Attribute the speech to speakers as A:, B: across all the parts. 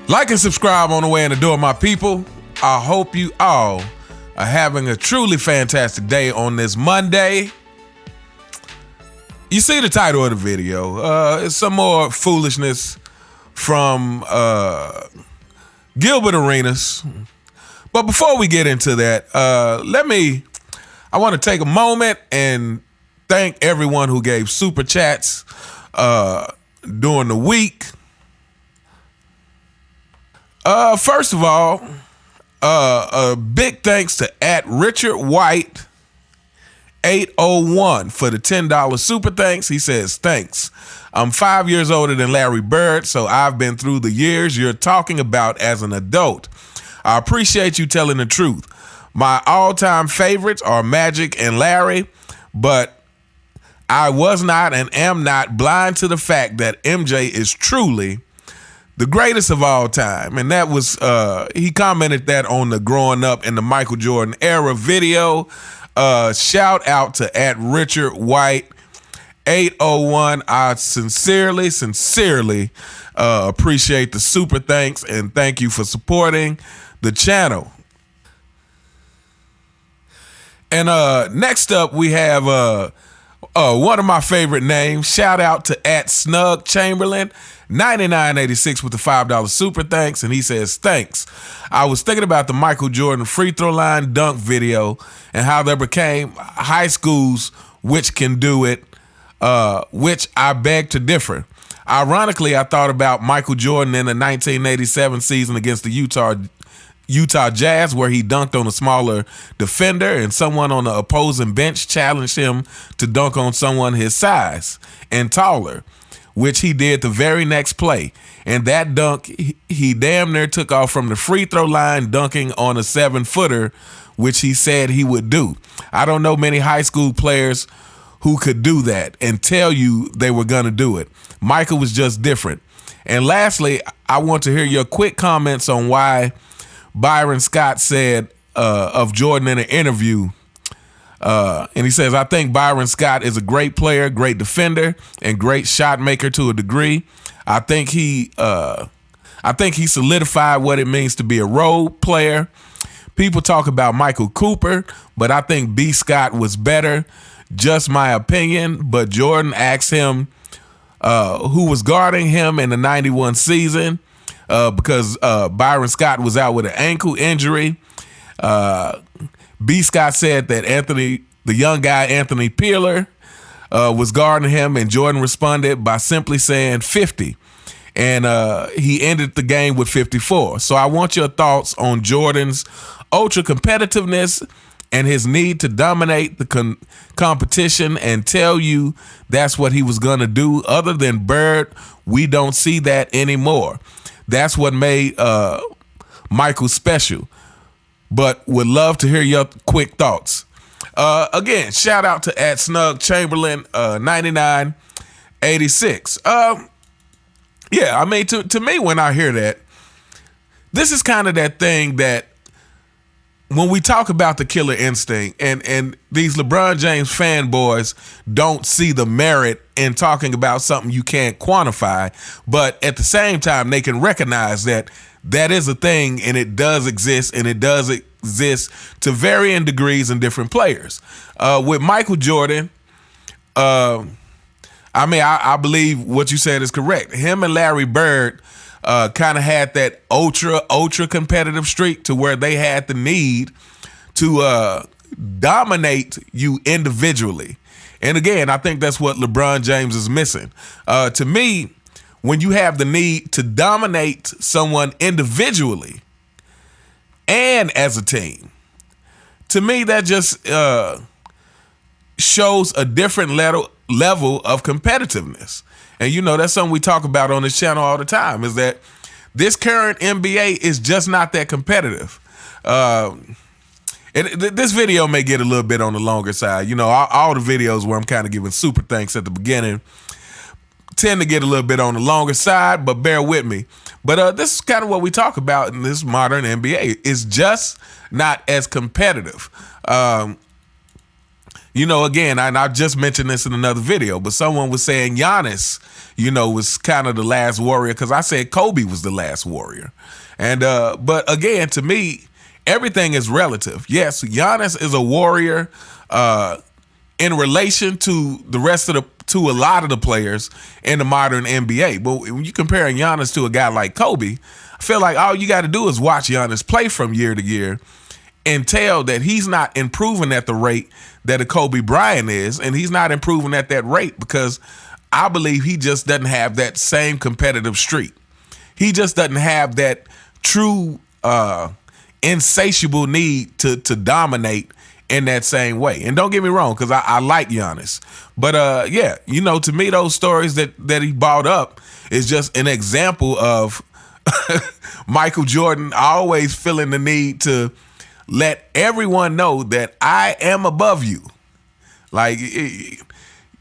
A: Like and subscribe on the way in the door, my people. I hope you all are having a truly fantastic day on this Monday. You see the title of the video. It's some more foolishness from Gilbert Arenas. But before we get into that, I want to take a moment and thank everyone who gave super chats during the week. First of all, a big thanks to @RichardWhite801 for the $10 super thanks. He says, thanks. I'm 5 years older than Larry Bird, so I've been through the years you're talking about as an adult. I appreciate you telling the truth. My all-time favorites are Magic and Larry, but I was not and am not blind to the fact that MJ is truly the greatest of all time. And that was, he commented that on the Growing Up in the Michael Jordan Era video. Shout out to @RichardWhite801. I sincerely appreciate the super thanks and thank you for supporting the channel. And next up we have one of my favorite names. Shout out to @SnugChamberlain9986 with the $5 super thanks, and he says, thanks. I was thinking about the Michael Jordan free throw line dunk video and how there became high schools which can do it, which I beg to differ. Ironically, I thought about Michael Jordan in the 1987 season against the Utah Jazz, where he dunked on a smaller defender and someone on the opposing bench challenged him to dunk on someone his size and taller, which he did the very next play. And that dunk, he damn near took off from the free throw line, dunking on a 7-footer, which he said he would do. I don't know many high school players who could do that and tell you they were going to do it. Michael was just different. And lastly, I want to hear your quick comments on why Byron Scott said of Jordan in an interview, and he says, I think Byron Scott is a great player, great defender, and great shot maker to a degree. I think he solidified what it means to be a role player. People talk about Michael Cooper, but I think B. Scott was better. Just my opinion. But Jordan asked him who was guarding him in the 91 season. Because Byron Scott was out with an ankle injury. B. Scott said that the young guy Anthony Peeler, was guarding him, and Jordan responded by simply saying 50. And he ended the game with 54. So I want your thoughts on Jordan's ultra competitiveness and his need to dominate the competition, and tell you that's what he was going to do. Other than Bird, we don't see that anymore. That's what made Michael special. But would love to hear your quick thoughts. Again, shout out to @SnugChamberlain9986. Yeah, I mean, to me, when I hear that, this is kind of that thing that when we talk about the killer instinct, and these LeBron James fanboys don't see the merit in talking about something you can't quantify, but at the same time, they can recognize that that is a thing, and it does exist, and it does exist to varying degrees in different players. With Michael Jordan, I believe what you said is correct. Him and Larry Bird kind of had that ultra competitive streak to where they had the need to dominate you individually. And again, I think that's what LeBron James is missing. To me, when you have the need to dominate someone individually and as a team, to me, that just shows a different level of competitiveness. And, you know, that's something we talk about on this channel all the time, is that this current NBA is just not that competitive. This video may get a little bit on the longer side. You know, all the videos where I'm kind of giving super thanks at the beginning tend to get a little bit on the longer side, but bear with me. But this is kind of what we talk about in this modern NBA. It's just not as competitive. again, and I just mentioned this in another video, but someone was saying Giannis, was kind of the last warrior, because I said Kobe was the last warrior. And but again, to me, everything is relative. Yes, Giannis is a warrior in relation to to a lot of the players in the modern NBA. But when you compare Giannis to a guy like Kobe, I feel like all you got to do is watch Giannis play from year to year and tell that he's not improving at the rate that a Kobe Bryant is, and he's not improving at that rate because I believe he just doesn't have that same competitive streak. He just doesn't have that true insatiable need to dominate in that same way. And don't get me wrong, because I like Giannis. But to me, those stories that he brought up is just an example of Michael Jordan always feeling the need to let everyone know that I am above you. Like,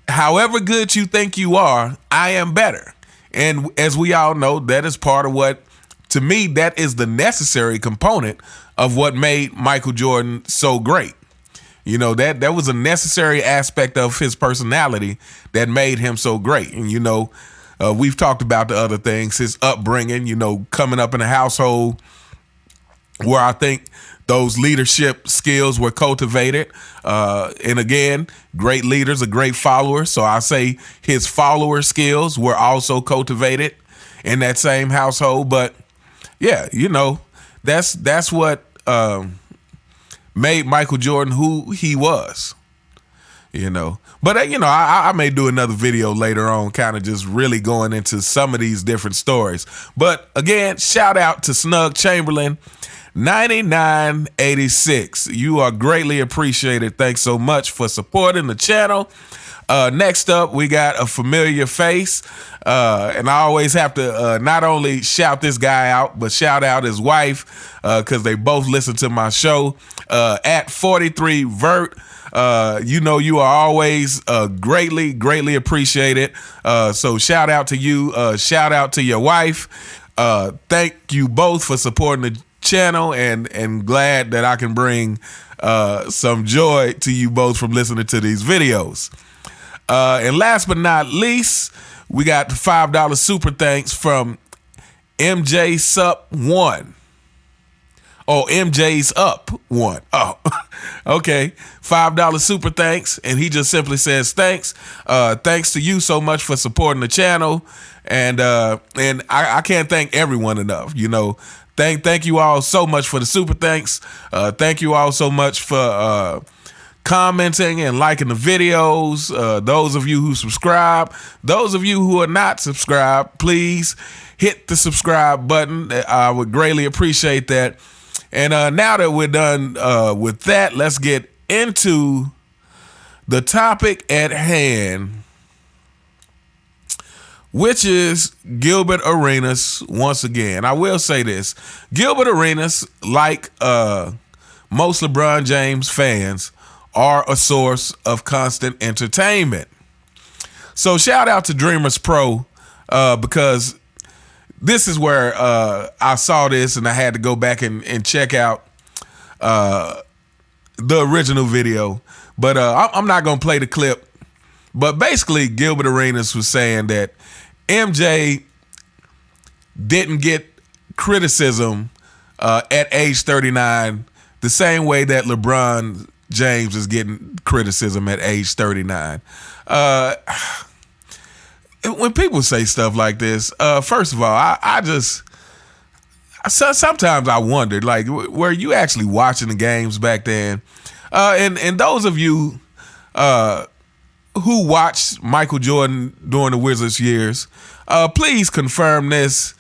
A: however good you think you are, I am better. And as we all know, that is part of what, to me, that is the necessary component of what made Michael Jordan so great. That was a necessary aspect of his personality that made him so great. And, we've talked about the other things, his upbringing, coming up in a household where I think those leadership skills were cultivated. And again, great leaders are great followers. So I say his follower skills were also cultivated in that same household. But yeah, that's what made Michael Jordan who he was, But, I may do another video later on kind of just really going into some of these different stories. But again, shout out to Snug Chamberlain 9986. You are greatly appreciated. Thanks so much for supporting the channel. Next up, we got a familiar face. And I always have to not only shout this guy out, but shout out his wife, because they both listen to my show. At 43 Vert. You are always greatly appreciated. So shout out to you. Shout out to your wife. Thank you both for supporting the channel, and glad that I can bring some joy to you both from listening to these videos. And last but not least, we got the $5 super thanks from MJ Sup 1. Oh, MJ's up 1. Oh, okay. $5 super thanks. And he just simply says, thanks. Thanks to you so much for supporting the channel. And I can't thank everyone enough. Thank you all so much for the super thanks. Thank you all so much for commenting and liking the videos. Those of you who subscribe, those of you who are not subscribed, please hit the subscribe button. I would greatly appreciate that. And now that we're done with that, let's get into the topic at hand, which is Gilbert Arenas once again. I will say this. Gilbert Arenas, like most LeBron James fans, are a source of constant entertainment. So shout out to Dreamers Pro, because this is where I saw this and I had to go back and check out the original video. But I'm not going to play the clip. But basically, Gilbert Arenas was saying that MJ didn't get criticism at age 39 the same way that LeBron James is getting criticism at age 39. When people say stuff like this, first of all, sometimes I wondered, like, were you actually watching the games back then? And those of you who watched Michael Jordan during the Wizards years, please confirm this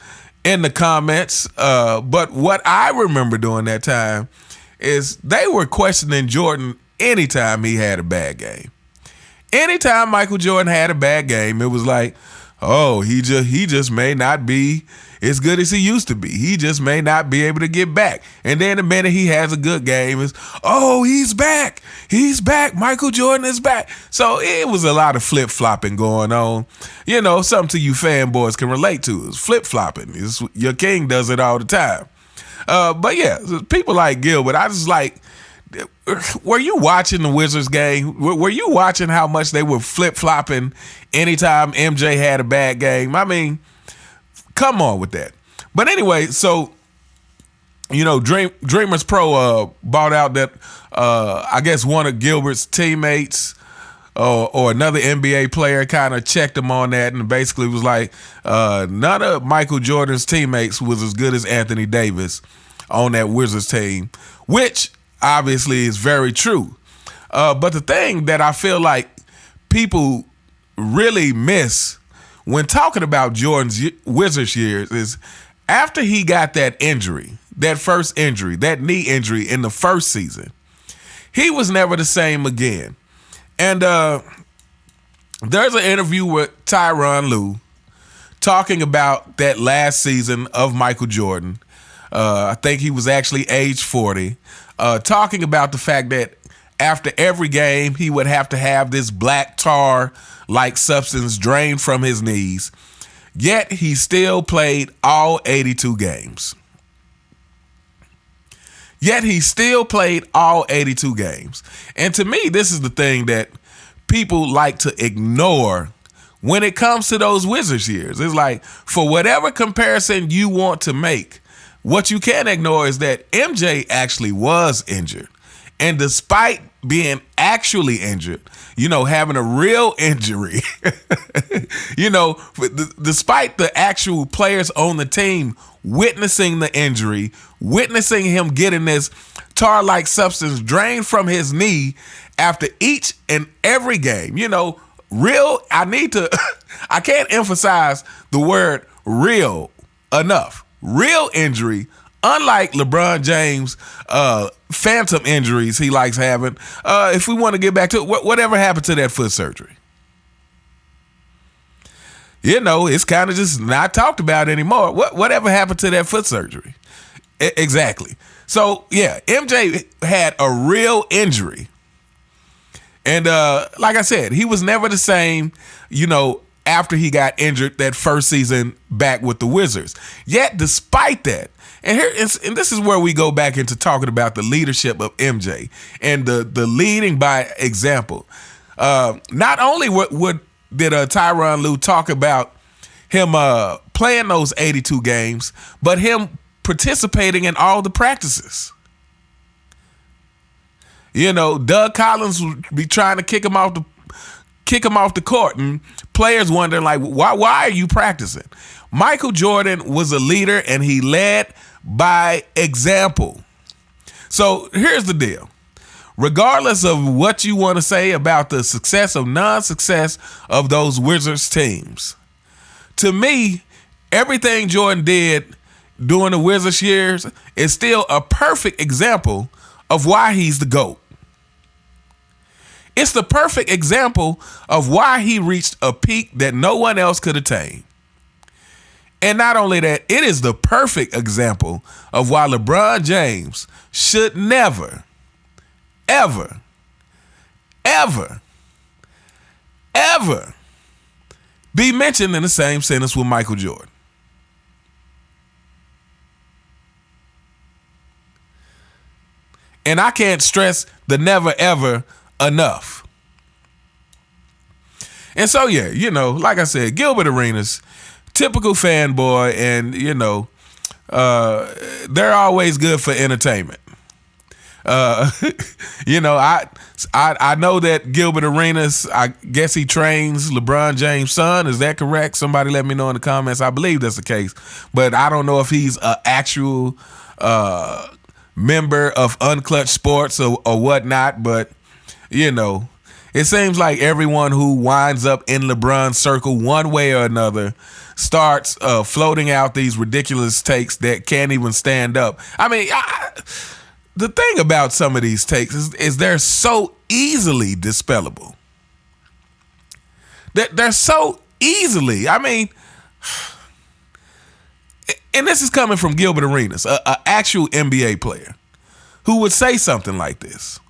A: in the comments. But what I remember during that time is they were questioning Jordan anytime he had a bad game. Anytime Michael Jordan had a bad game, it was like, oh, he just may not be as good as he used to be. He just may not be able to get back. And then the minute he has a good game is, oh, he's back. He's back. Michael Jordan is back. So it was a lot of flip-flopping going on. Something to you fanboys can relate to is flip-flopping. Your king does it all the time. But yeah, people like Gilbert, I just like, were you watching the Wizards game? Were you watching how much they were flip-flopping anytime MJ had a bad game? I mean, come on with that. But anyway, so, Dreamers Pro bought out that, I guess one of Gilbert's teammates or another NBA player kind of checked him on that and basically was like, none of Michael Jordan's teammates was as good as Anthony Davis on that Wizards team, which obviously is very true. But the thing that I feel like people really miss when talking about Jordan's Wizards years is after he got that injury, that first injury, that knee injury in the first season, he was never the same again. And there's an interview with Tyronn Lue talking about that last season of Michael Jordan. I think he was actually age 40, talking about the fact that after every game, he would have to have this black tar-like substance drained from his knees, yet he still played all 82 games. And to me, this is the thing that people like to ignore when it comes to those Wizards years. It's like, for whatever comparison you want to make, what you can't ignore is that MJ actually was injured. And despite being actually injured, having a real injury, despite the actual players on the team witnessing the injury, witnessing him getting this tar-like substance drained from his knee after each and every game, I can't emphasize the word real enough. Real injury, unlike LeBron James' phantom injuries he likes having. If we want to get back to it, whatever happened to that foot surgery? It's kind of just not talked about anymore. Whatever happened to that foot surgery? Exactly. So, yeah, MJ had a real injury. And like I said, he was never the same, after he got injured that first season back with the Wizards. Yet, despite that, and this is where we go back into talking about the leadership of MJ and the leading by example. Not only did Tyronn Lue talk about him playing those 82 games, but him participating in all the practices. Doug Collins would be trying to kick him off the court, and players wondering, like, why are you practicing? Michael Jordan was a leader, and he led by example. So here's the deal. Regardless of what you want to say about the success or non-success of those Wizards teams, to me, everything Jordan did during the Wizards years is still a perfect example of why he's the GOAT. It's the perfect example of why he reached a peak that no one else could attain. And not only that, it is the perfect example of why LeBron James should never, ever, ever, ever be mentioned in the same sentence with Michael Jordan. And I can't stress the never, ever enough. And so, yeah, like I said, Gilbert Arenas, typical fanboy, and, they're always good for entertainment. I know that Gilbert Arenas, I guess he trains LeBron James' son. Is that correct? Somebody let me know in the comments. I believe that's the case. But I don't know if he's an actual member of Unclutched Sports or whatnot. But, it seems like everyone who winds up in LeBron's circle one way or another starts floating out these ridiculous takes that can't even stand up. I mean, the thing about some of these takes is they're so easily dispellable. They're so easily, and this is coming from Gilbert Arenas, an actual NBA player who would say something like this.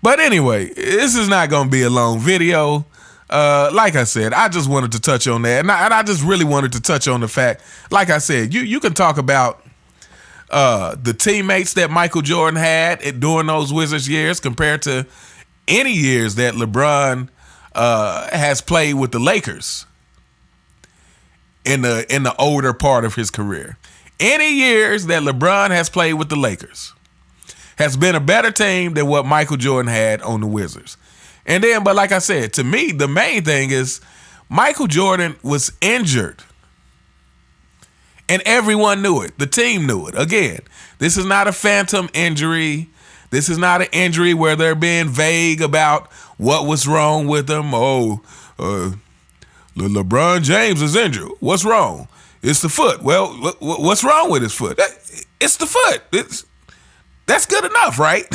A: But anyway, this is not going to be a long video. Like I said, I just wanted to touch on that. And I just really wanted to touch on the fact, like I said, you can talk about the teammates that Michael Jordan had during those Wizards years compared to any years that LeBron has played with the Lakers in the older part of his career. Any years that LeBron has played with the Lakers has been a better team than what Michael Jordan had on the Wizards. And then, but like I said, to me, the main thing is Michael Jordan was injured. And everyone knew it. The team knew it. Again, this is not a phantom injury. This is not an injury where they're being vague about what was wrong with him. LeBron James is injured. What's wrong? It's the foot. Well, what's wrong with his foot? It's the foot. That's good enough, right?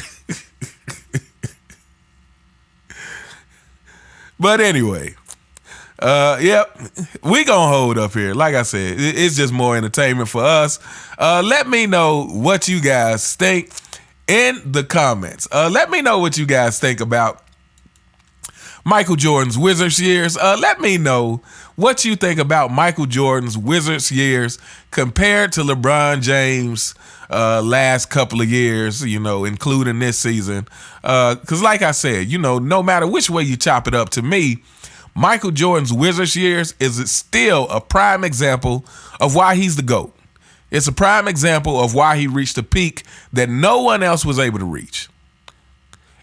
A: But anyway, yep, we gonna hold up here. Like I said, it's just more entertainment for us. Let me know what you guys think in the comments. Let me know what you guys think about Michael Jordan's Wizards years. Let me know what you think about Michael Jordan's Wizards years compared to LeBron James' last couple of years, including this season. Because like I said, no matter which way you chop it up, to me, Michael Jordan's Wizards years is still a prime example of why he's the GOAT. It's a prime example of why he reached a peak that no one else was able to reach.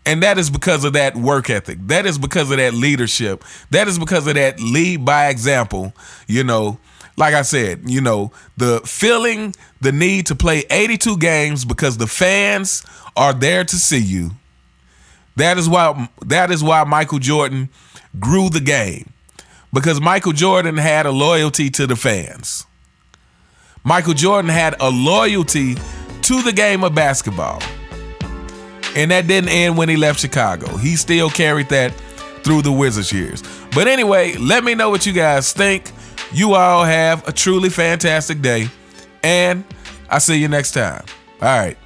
A: And that is because of that work ethic. That is because of that leadership. That is because of that lead by example. Like I said, the feeling the need to play 82 games because the fans are there to see you. That is why Michael Jordan grew the game, because Michael Jordan had a loyalty to the fans. Michael Jordan had a loyalty to the game of basketball. And that didn't end when he left Chicago. He still carried that through the Wizards years. But anyway, let me know what you guys think. You all have a truly fantastic day, and I'll see you next time. All right.